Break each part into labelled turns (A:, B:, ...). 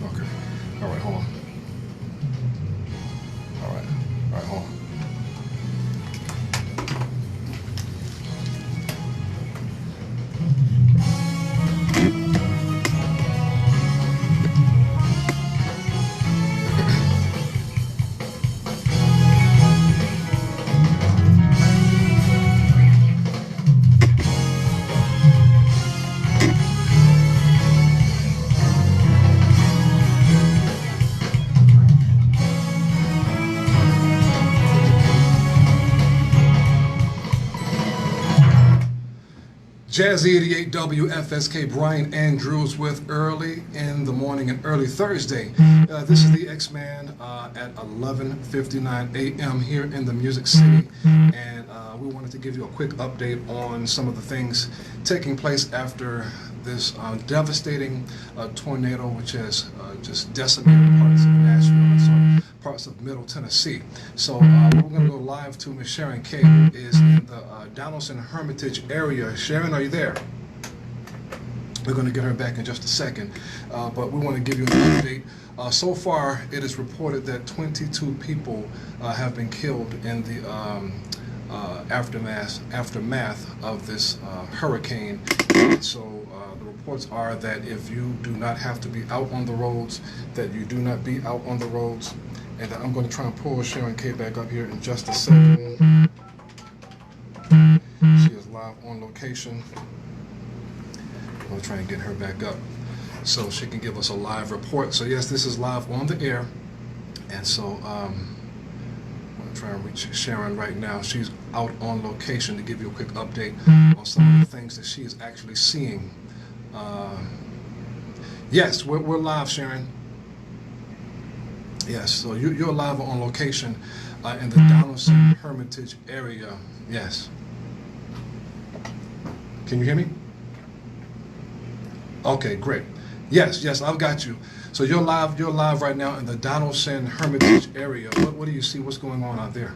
A: Okay. All right, hold on. All right. All right, hold on. Jazzy 88 WFSK, Brian Andrews with early in the morning and early Thursday. This is the Xman at 11:59 a.m. here in the Music City, and we wanted to give you a quick update on some of the things taking place after this devastating tornado, which has just decimated parts of Nashville and some parts of Middle Tennessee. So we're going to go live to Miss Sharon Kays, who is in the Lawson Hermitage area. Sharon, are you there? We're going to get her back in just a second, but we want to give you an update. So far, it is reported that 22 people have been killed in the aftermath of this hurricane. So the reports are that if you do not have to be out on the roads, that you do not be out on the roads. And I'm going to try and pull Sharon Kays back up here in just a second. She is live on location. I'm going to try and get her back up so she can give us a live report. So yes, this is live on the air. And so I'm going to try and reach Sharon right now. She's out on location to give you a quick update on some of the things that she is actually seeing. Yes, we're live, Sharon. Yes, so you're live on location in the Lawson Hermitage area. Yes. Can you hear me? Okay, great. Yes, I've got you. So you're live right now in the Lawson Hermitage area. What do you see? What's going on out there?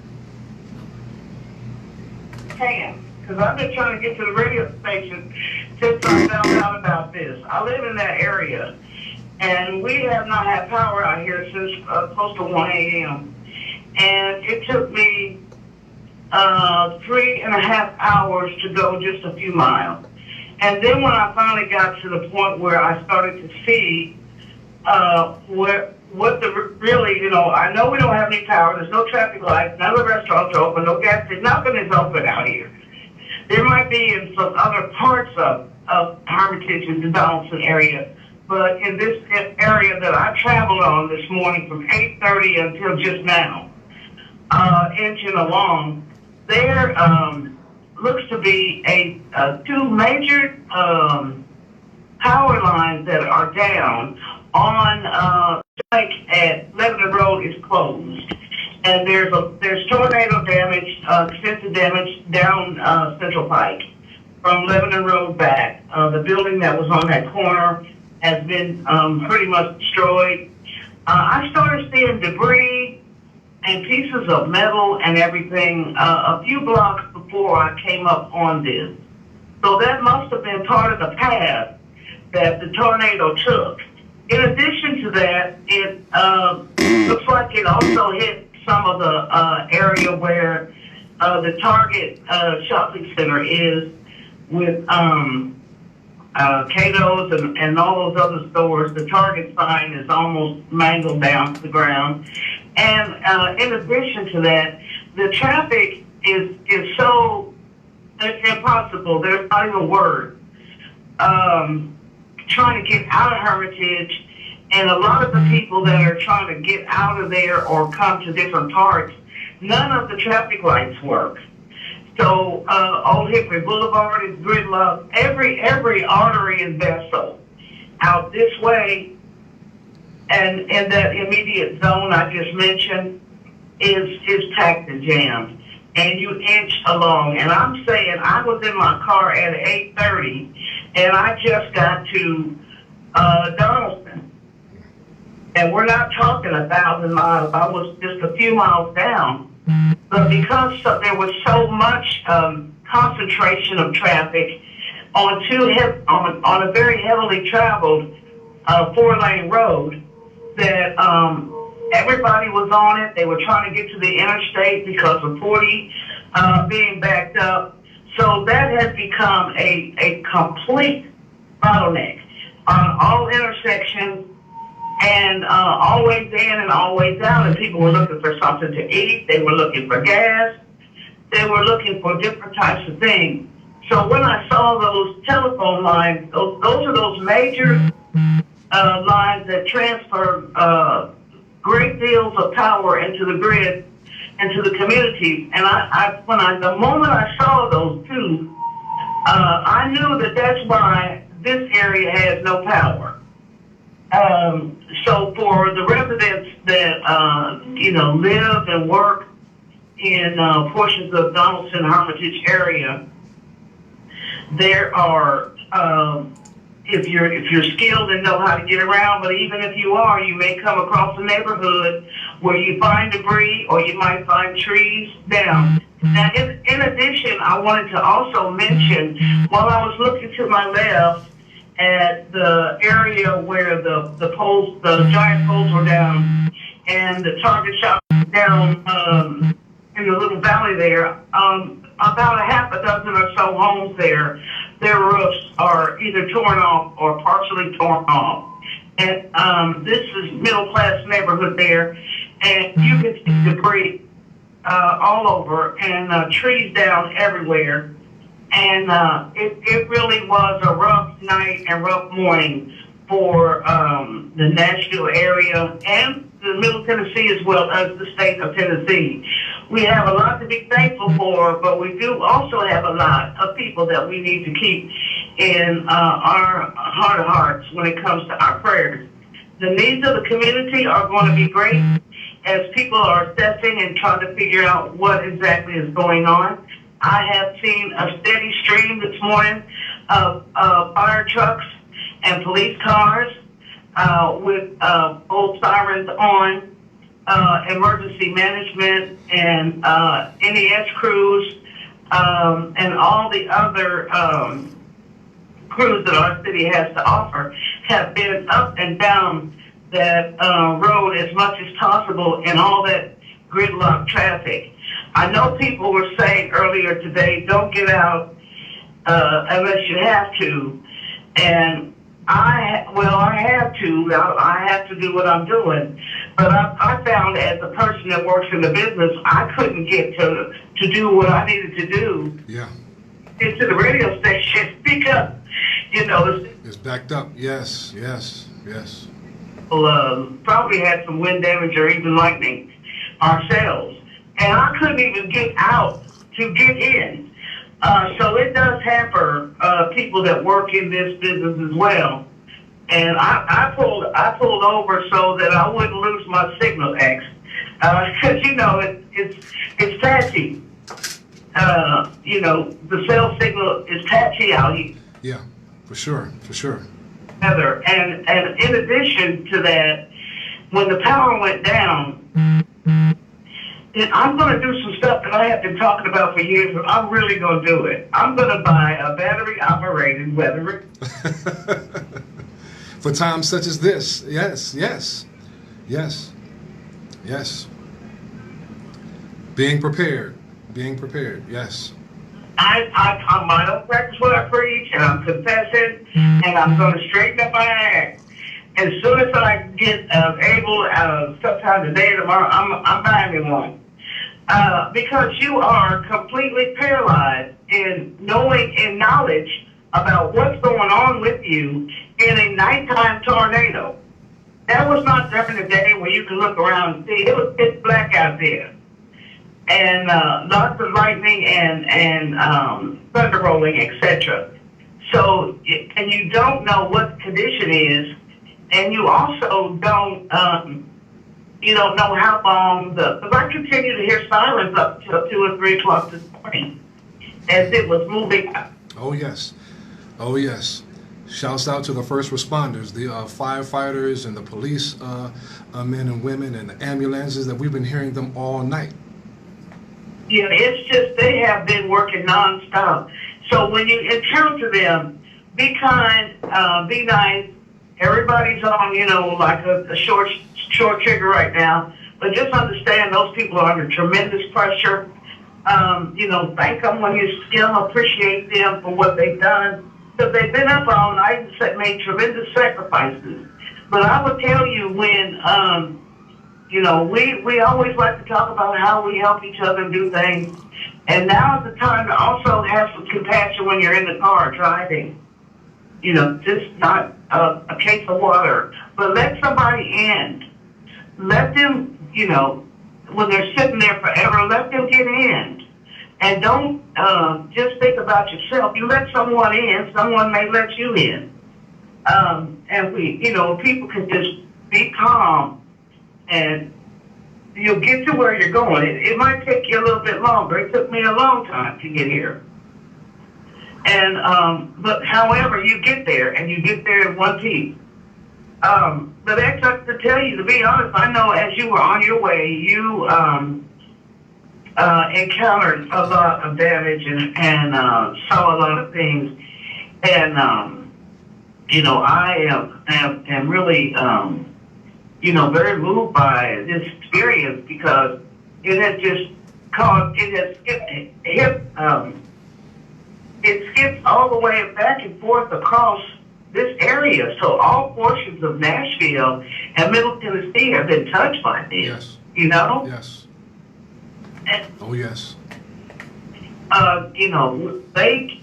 B: Because I've been trying to get to the radio station since I found out about this. I live in that area, and we have not had power out here since close to 1 a.m. And it took me 3.5 hours to go just a few miles. And then when I finally got to the point where I started to see what the really, I know we don't have any power, there's no traffic lights, none of the restaurants are open, no gas station, nothing is open out here. There might be in some other parts of Hermitage in the Donaldson area, but in this area that I traveled on this morning from 8:30 until just now, inching along, there looks to be two major power lines that are down on like at Lebanon Road is closed, and there's tornado damage, extensive damage down Central Pike from Lebanon Road back. The building that was on that corner has been pretty much destroyed. I started seeing debris and pieces of metal and everything a few blocks before I came up on this. So that must have been part of the path that the tornado took. In addition to that, it looks like it also hit some of the area where the Target shopping center is with Cato's and all those other stores. The Target sign is almost mangled down to the ground. And in addition to that, the traffic is so, it's impossible. There's not even a word. Trying to get out of Hermitage, and a lot of the people that are trying to get out of there or come to different parts, none of the traffic lights work. So Old Hickory Boulevard is gridlocked. Every artery and vessel out this way and in that immediate zone I just mentioned is packed and jammed. And you inch along. And I'm saying I was in my car at 8:30, and I just got to Donaldson. And we're not talking 1,000 miles. I was just a few miles down. But because there was so much concentration of traffic on a very heavily traveled 4-lane road, that everybody was on it. They were trying to get to the interstate because of 40 being backed up. So that has become a complete bottleneck on all intersections, and always in and always out. And people were looking for something to eat. They were looking for gas. They were looking for different types of things. So when I saw those telephone lines, those are those major lines that transfer great deals of power into the grid, into the community. And the moment I saw those two, I knew that that's why this area has no power. So for the residents that live and work in portions of Donaldson Hermitage area, there are if you're skilled and know how to get around, but even if you are, you may come across a neighborhood where you find debris or you might find trees down. Now, in addition, I wanted to also mention, while I was looking to my left at the area where the giant poles were down, and the Target shop down in the little valley there, about a half a dozen or so homes there, their roofs are either torn off or partially torn off. And this is middle-class neighborhood there, and you can see debris all over and trees down everywhere. And it really was a rough night and rough morning for the Nashville area and the Middle Tennessee as well as the state of Tennessee. We have a lot to be thankful for, but we do also have a lot of people that we need to keep in our heart of hearts when it comes to our prayers. The needs of the community are going to be great as people are assessing and trying to figure out what exactly is going on. I have seen a steady stream this morning of fire trucks and police cars with old sirens on, emergency management and NES crews, and all the other crews that our city has to offer have been up and down that road as much as possible in all that gridlock traffic. I know people were saying earlier today, don't get out unless you have to. And I have to. I have to do what I'm doing. But I found as a person that works in the business, I couldn't get to do what I needed to do.
A: Yeah.
B: Into the radio station because,
A: it's backed up. Yes.
B: Probably had some wind damage or even lightning ourselves. And I couldn't even get out to get in. So it does hamper people that work in this business as well. And I pulled over so that I wouldn't lose my signal X, because it's patchy. The cell signal is patchy out here.
A: Yeah, for sure.
B: Heather, and in addition to that, when the power went down, I'm going to do some stuff that I have been talking about for years, but I'm really going to do it. I'm going to buy a battery-operated weather.
A: For times such as this, yes. Being prepared, yes.
B: I don't practice what I preach, and I'm confessing, and I'm going to straighten up my act. As soon as I get able, sometime today or tomorrow, I'm buying me one. Because you are completely paralyzed in knowledge about what's going on with you in a nighttime tornado. That was not during the day where you can look around and see. It was pitch black out there. And lots of lightning and thunder rolling, etc. So, and you don't know what the condition is, and you also don't know how long because I continue to hear sirens up till 2 or 3 o'clock this morning as it was moving.
A: Oh yes. Shouts out to the first responders, the firefighters and the police men and women and the ambulances that we've been hearing them all night.
B: Yeah, it's just they have been working nonstop. So when you encounter them, be kind, be nice, Everybody's on, like a short trigger right now. But just understand those people are under tremendous pressure. Thank them when you see them, appreciate them for what they've done. Because they've been up all night and made tremendous sacrifices. But I would tell you when, we always like to talk about how we help each other do things. And now is the time to also have some compassion when you're in the car driving. Just not a case of water. But let somebody in. Let them, when they're sitting there forever, let them get in. And don't just think about yourself. You let someone in, someone may let you in. And people can just be calm and you'll get to where you're going. It might take you a little bit longer. It took me a long time to get here. And, but however, you get there and you get there in one piece. But that's up to tell you, to be honest, I know as you were on your way, you, encountered a lot of damage and saw a lot of things. And, I am really, very moved by this experience because it has just it skips all the way back and forth across this area. So all portions of Nashville and Middle Tennessee have been touched by this.
A: Yes. Yes.
B: And,
A: oh, yes.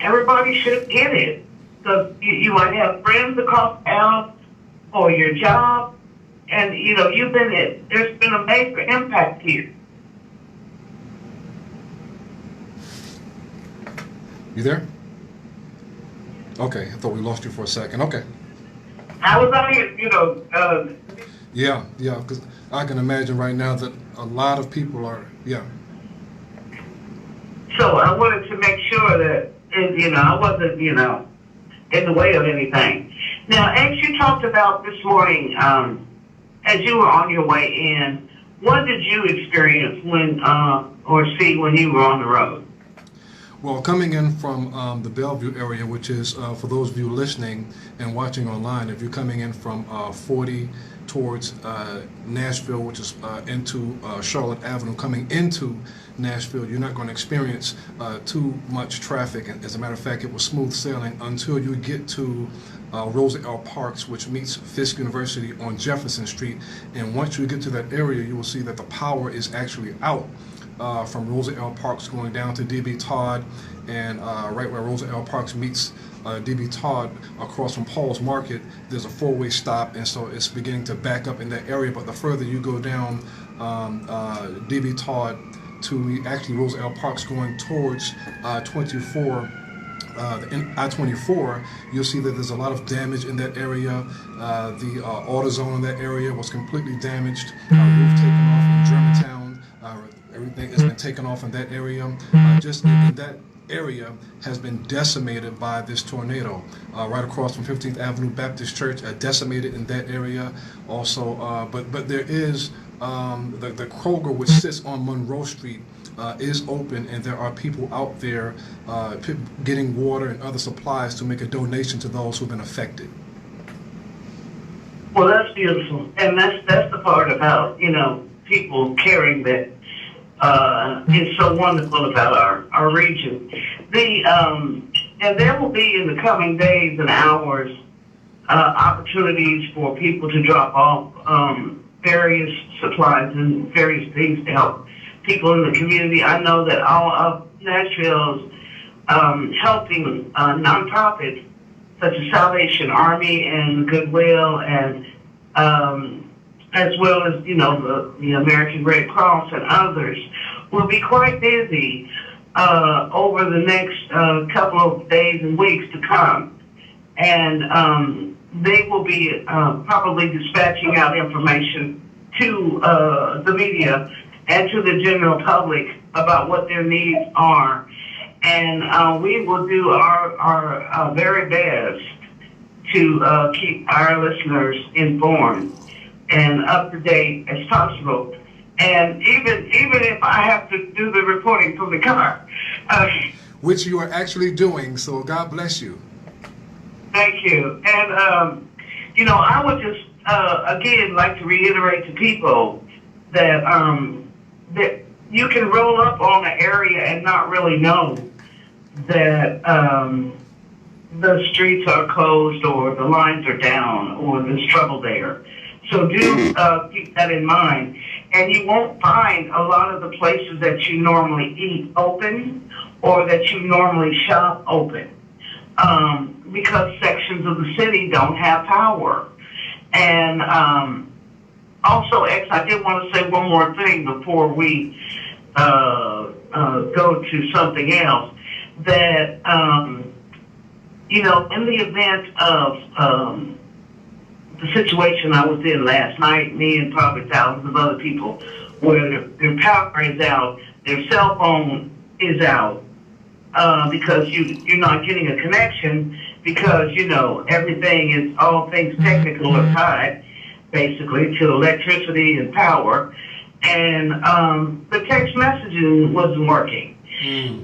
B: Everybody should get it. Because you might have friends across town or your job, and, there's been a major impact here.
A: You there? Okay, I thought we lost you for a second. Okay.
B: I was on here,
A: Yeah, because I can imagine right now that a lot of people are,
B: So I wanted to make sure that, I wasn't, in the way of anything. Now, as you talked about this morning, as you were on your way in, what did you experience or see when you were on the road?
A: Well, coming in from the Bellevue area, which is, for those of you listening and watching online, if you're coming in from 40 towards Nashville, which is into Charlotte Avenue, coming into Nashville, you're not going to experience too much traffic. As a matter of fact, it was smooth sailing until you get to Rosa L. Parks, which meets Fisk University on Jefferson Street. And once you get to that area, you will see that the power is actually out from Rosa L. Parks going down to D.B. Todd, and right where Rosa L. Parks meets D.B. Todd across from Paul's Market, there's a four-way stop, and so it's beginning to back up in that area. But the further you go down D.B. Todd to actually Rosa L. Parks going towards I-24, you'll see that there's a lot of damage in that area. The AutoZone in that area was completely damaged. Roof taken off in Germantown. Everything has been taken off in that area. Just in that area has been decimated by this tornado. Right across from 15th Avenue Baptist Church, decimated in that area also. But there is the Kroger, which sits on Monroe Street, is open, and there are people out there getting water and other supplies to make a donation to those who've been affected.
B: Well, that's beautiful, and that's the part about people caring that is so wonderful about our region. And there will be in the coming days and hours opportunities for people to drop off various supplies and various things to help people in the community. I know that all of Nashville's helping nonprofits such as Salvation Army and Goodwill, and as well as the American Red Cross and others, will be quite busy over the next couple of days and weeks to come, and they will be probably dispatching out information to the media and to the general public about what their needs are. And we will do our very best to keep our listeners informed and up to date as possible. And even if I have to do the reporting from the car.
A: Which you are actually doing, so God bless you.
B: Thank you. And I would just again like to reiterate to people that that you can roll up on an area and not really know that the streets are closed or the lines are down or there's trouble there. So do keep that in mind. And you won't find a lot of the places that you normally eat open or that you normally shop open because sections of the city don't have power. And also, X, I did want to say one more thing before we go to something else. That, in the event of the situation I was in last night, me and probably thousands of other people, where their power is out, their cell phone is out, because you're not getting a connection because, everything is, all things technical are tied, basically, to electricity and power. And the text messaging wasn't working.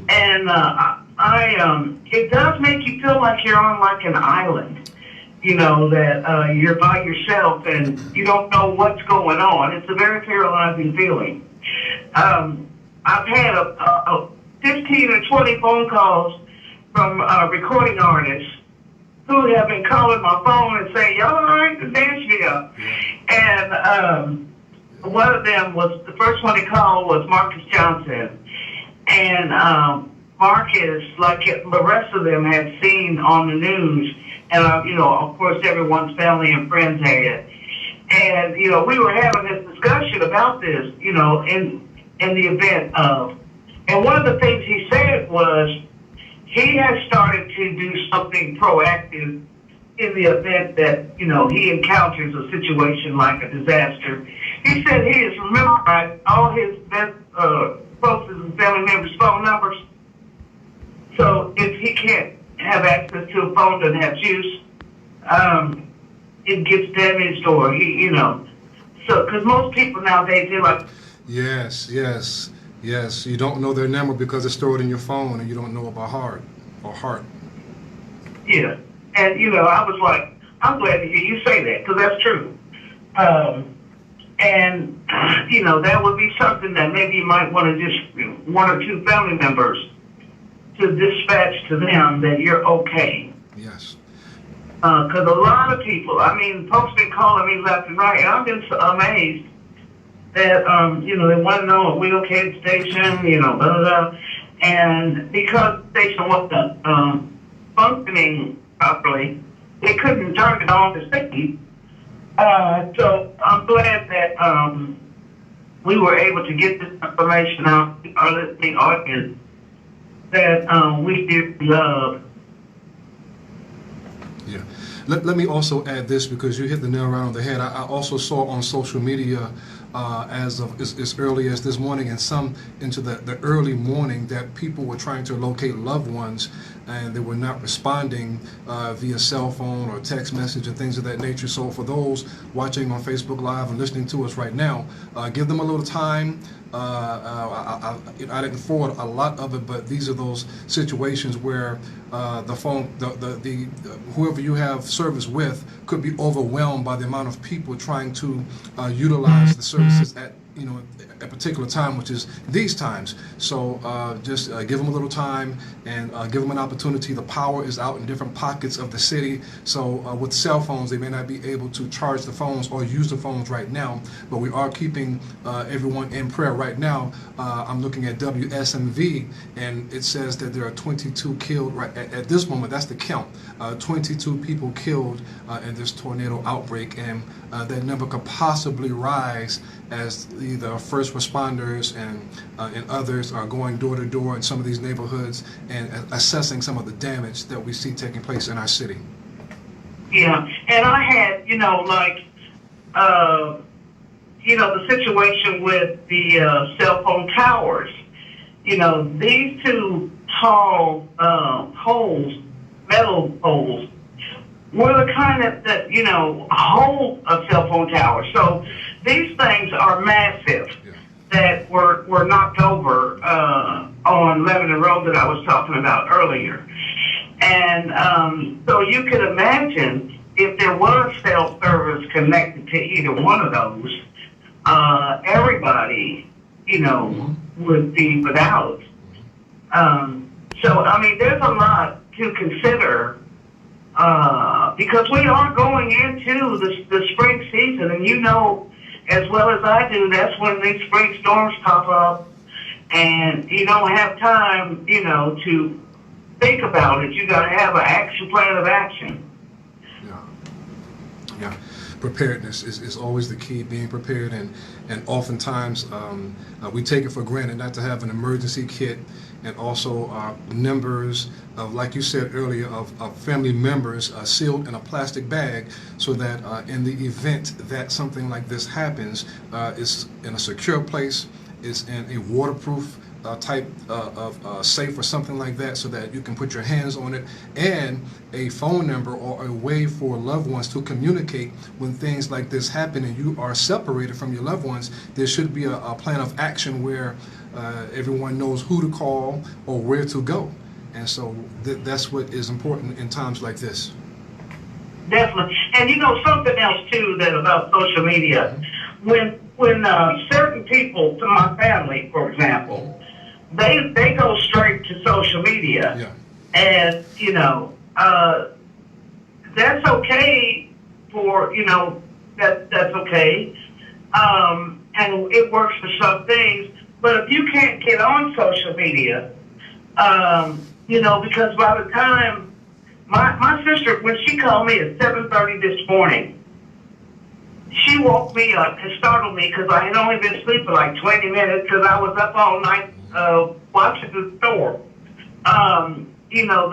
B: And it does make you feel like you're on like an island. That you're by yourself and you don't know what's going on. It's a very paralyzing feeling. I've had a 15 or 20 phone calls from recording artists who have been calling my phone and saying, y'all all right in Nashville? And one of them was, the first one he called was Marcus Johnson. And Marcus, like the rest of them, had seen on the news, and of course, everyone's family and friends had. And we were having this discussion about this, in the event of. And one of the things he said was he has started to do something proactive in the event that he encounters a situation like a disaster. He said he has memorized all his best folks' and family members' phone numbers. So if he can't have access to a phone, doesn't have juice, it gets damaged, or So, because most people nowadays, they're like,
A: Yes. You don't know their number because it's stored in your phone, and you don't know about heart.
B: Yeah, and I was like, I'm glad to hear you say that because that's true. And that would be something that maybe you might want to just one or two family members to dispatch to them that you're okay.
A: Yes.
B: Because a lot of people, folks been calling me left and right, and I'm just amazed that, they want to know a wheelhead station, blah, blah, blah. And because the station wasn't functioning properly, they couldn't turn it on to speed. So I'm glad that we were able to get this information out to our listening audience that we do love.
A: Yeah. Let me also add this, because you hit the nail right on the head. I also saw on social media as early as this morning and some into the early morning that people were trying to locate loved ones and they were not responding via cell phone or text message and things of that nature. So for those watching on Facebook Live and listening to us right now, give them a little time. I didn't forward a lot of it, but these are those situations where the phone, whoever you have service with, could be overwhelmed by the amount of people trying to utilize the services at a particular time, which is these times. So just give them a little time and give them an opportunity. The power is out in different pockets of the city. So with cell phones, they may not be able to charge the phones or use the phones right now, but we are keeping everyone in prayer right now. I'm looking at WSMV, and it says that there are 22 killed right at this moment. That's the count. 22 people killed in this tornado outbreak, and that number could possibly rise as the first responders and others are going door to door in some of these neighborhoods and assessing some of the damage that we see taking place in our city.
B: Yeah, and I had, the situation with the cell phone towers. These two tall poles, metal poles, were the kind that hold a cell phone tower. So these things are massive that were knocked over on Lebanon Road that I was talking about earlier. And so you could imagine if there was cell service connected to either one of those, everybody, would be without. So, I mean, there's a lot to consider because we are going into the spring season, and as well as I do, that's when these spring storms pop up, and you don't have time, to think about it. You got to have an action plan of action.
A: Yeah. Preparedness is always the key, being prepared, and oftentimes we take it for granted not to have an emergency kit, and also numbers of, like you said earlier, of family members sealed in a plastic bag, so that in the event that something like this happens, it's in a secure place, is in a waterproof type of safe or something like that, so that you can put your hands on it, and a phone number or a way for loved ones to communicate when things like this happen and you are separated from your loved ones. There should be a plan of action where everyone knows who to call or where to go, and so that's what is important in times like this.
B: Definitely. And something else too, that about social media, when certain people, to my family, for example, they go straight to social media.
A: Yeah.
B: And, that's okay for, that's okay. And it works for some things. But if you can't get on social media, because by the time my sister, when she called me at 7:30 this morning, she woke me up and startled me because I had only been asleep for like 20 minutes because I was up all night watching the storm.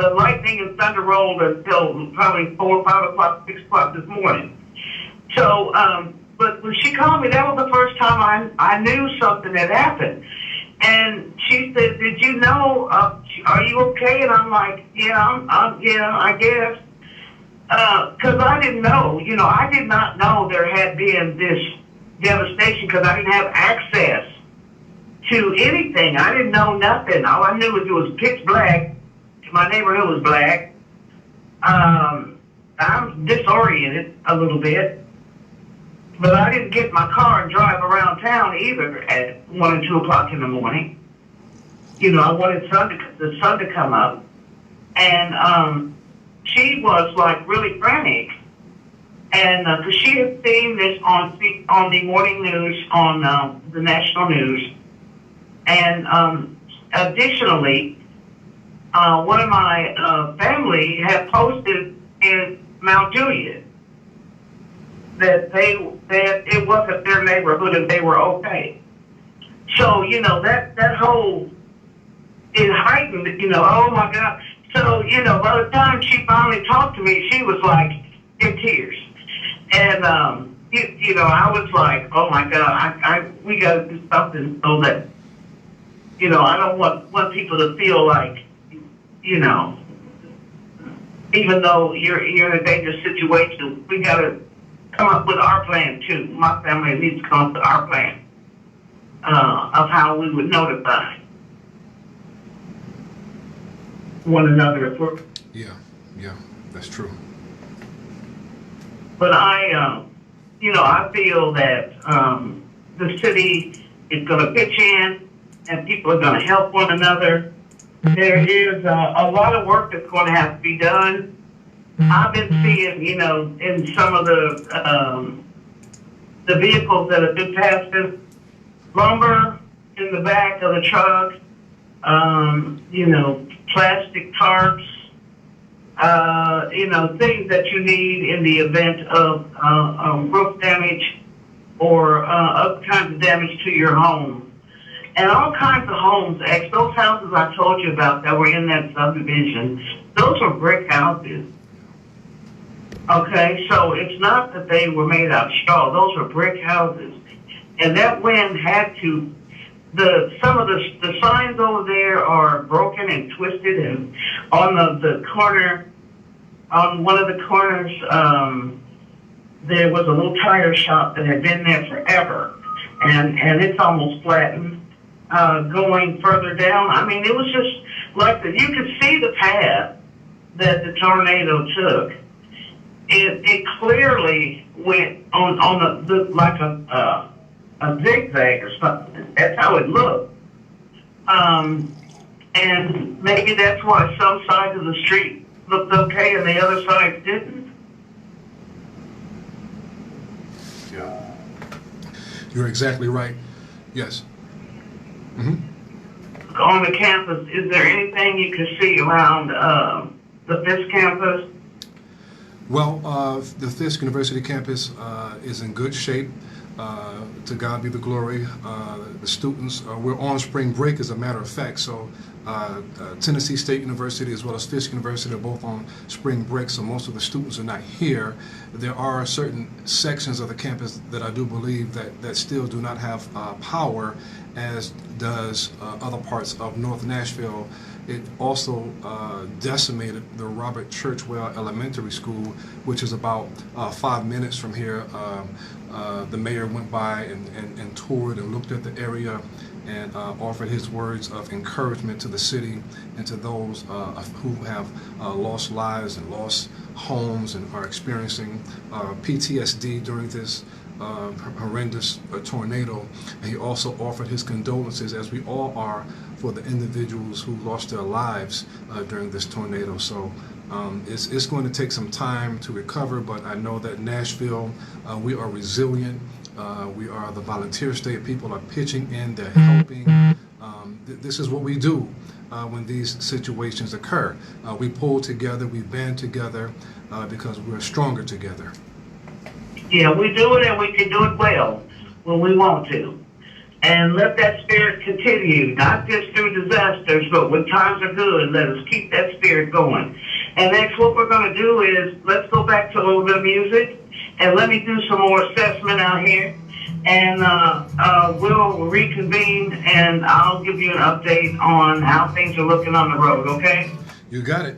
B: The lightning and thunder rolled until probably 4, 5 o'clock, 6 o'clock this morning. So, but when she called me, that was the first time I knew something had happened. And she said, "Did you know? Are you okay?" And I'm like, "Yeah, I guess." Because I didn't know. I did not know there had been this devastation because I didn't have access to anything. I didn't know nothing. All I knew was it was pitch black. My neighborhood was black. I'm disoriented a little bit. But I didn't get in my car and drive around town either at 1 and 2 o'clock in the morning. I wanted the sun to come up. And she was like really frantic. And because she had seen this on the morning news, on the national news. And additionally, one of my family had posted in Mount Juliet that it wasn't their neighborhood and they were okay. So, that whole, it heightened, oh my God. So, by the time she finally talked to me, she was like in tears. And, I was like, oh my God, we got to do something so that, I don't want people to feel like, even though you're in a dangerous situation, we got to come up with our plan too. My family needs to come up with our plan of how we would notify one another.
A: Yeah, that's true.
B: But I feel that the city is going to pitch in and people are going to help one another. There is a lot of work that's going to have to be done. I've been seeing, in some of the vehicles that have been passing, lumber in the back of the truck, plastic tarps, things that you need in the event of roof damage or other kinds of damage to your home. And all kinds of homes, those houses I told you about that were in that subdivision, those were brick houses. Okay, so it's not that they were made out of straw. Those were brick houses. And that wind had to, some of the signs over there are broken and twisted, and on the corner, on one of the corners, there was a little tire shop that had been there forever, and it's almost flattened. Going further down, I mean, it was just like you could see the path that the tornado took. it clearly went on like a zigzag or something. That's how it looked. And maybe that's why some sides of the street looked okay and the other sides didn't.
A: Yeah. You're exactly right. Yes. Mm-hmm.
B: On the campus, is there anything you can see around the Fisk campus?
A: Well, the Fisk University campus is in good shape. To God be the glory. The students, we're on spring break as a matter of fact, so Tennessee State University as well as Fisk University are both on spring break, so most of the students are not here. There are certain sections of the campus that I do believe that still do not have power, as does other parts of North Nashville. It also decimated the Robert Churchwell Elementary School, which is about 5 minutes from here. The mayor went by and toured and looked at the area and offered his words of encouragement to the city and to those who have lost lives and lost homes and are experiencing PTSD during this horrendous tornado. And he also offered his condolences, as we all are, for the individuals who lost their lives during this tornado. So it's going to take some time to recover, but I know that Nashville, we are resilient. We are the volunteer state. People are pitching in, they're helping. This is what we do when these situations occur. We pull together, we band together because we're stronger together.
B: Yeah, we do it, and we can do it well when we want to. And let that spirit continue, not just through disasters, but when times are good, let us keep that spirit going. And next, what we're going to do is, let's go back to a little bit of music, and let me do some more assessment out here, and we'll reconvene, and I'll give you an update on how things are looking on the road, okay?
A: You got it.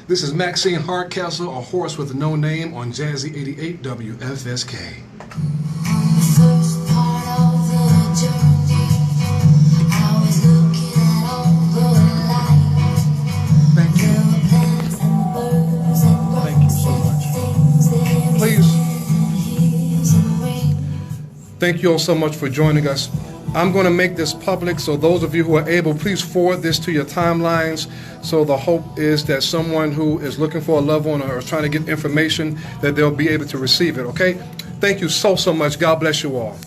A: This is Maxine Hardcastle, a horse with no name, on Jazzy 88 WFSK. Thank you. Thank you so much. Please. Thank you all so much for joining us. I'm going to make this public, so those of you who are able, please forward this to your timelines. So the hope is that someone who is looking for a loved one or is trying to get information, that they'll be able to receive it, okay? Thank you so much. God bless you all.